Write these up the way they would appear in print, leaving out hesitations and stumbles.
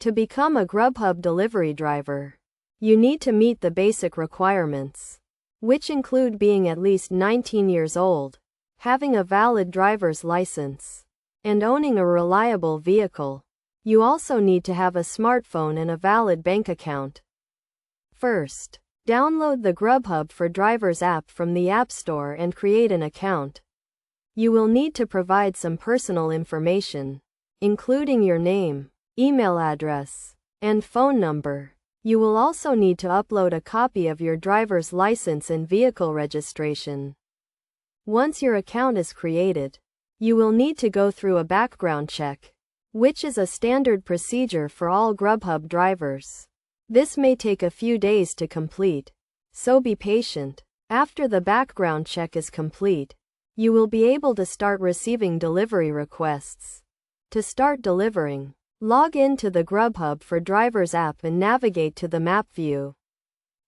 To become a Grubhub delivery driver, you need to meet the basic requirements, which include being at least 19 years old, having a valid driver's license, and owning a reliable vehicle. You also need to have a smartphone and a valid bank account. First, download the Grubhub for Drivers app from the App Store and create an account. You will need to provide some personal information, including your name, email address, and phone number. You will also need to upload a copy of your driver's license and vehicle registration. Once your account is created, you will need to go through a background check, which is a standard procedure for all Grubhub drivers. This may take a few days to complete, so be patient. After the background check is complete, you will be able to start receiving delivery requests. To start delivering, log in to the Grubhub for Drivers app and navigate to the map view.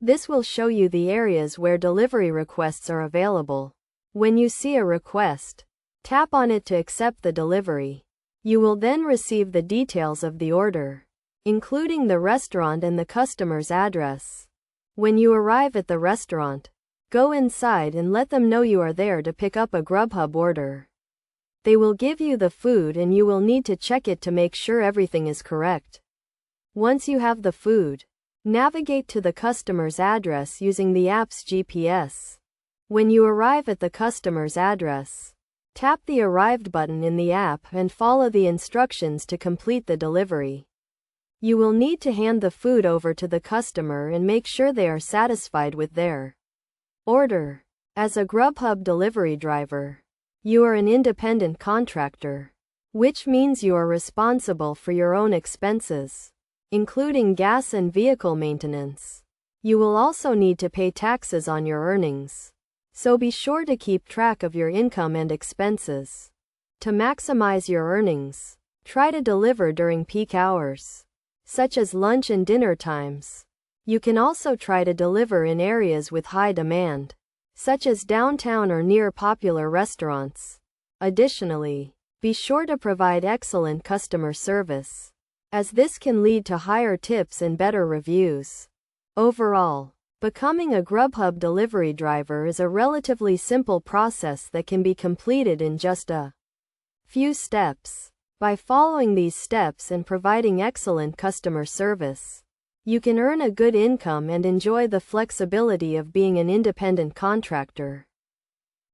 This will show you the areas where delivery requests are available. When you see a request, tap on it to accept the delivery. You will then receive the details of the order, including the restaurant and the customer's address. When you arrive at the restaurant, go inside and let them know you are there to pick up a Grubhub order. They will give you the food and you will need to check it to make sure everything is correct. Once you have the food, navigate to the customer's address using the app's GPS. When you arrive at the customer's address, tap the Arrived button in the app and follow the instructions to complete the delivery. You will need to hand the food over to the customer and make sure they are satisfied with their order. As a Grubhub delivery driver, you are an independent contractor, which means you are responsible for your own expenses, including gas and vehicle maintenance. You will also need to pay taxes on your earnings, so be sure to keep track of your income and expenses. To maximize your earnings, try to deliver during peak hours, such as lunch and dinner times. You can also try to deliver in areas with high demand, such as downtown or near popular restaurants. Additionally, be sure to provide excellent customer service, as this can lead to higher tips and better reviews. Overall, becoming a Grubhub delivery driver is a relatively simple process that can be completed in just a few steps. By following these steps and providing excellent customer service, you can earn a good income and enjoy the flexibility of being an independent contractor.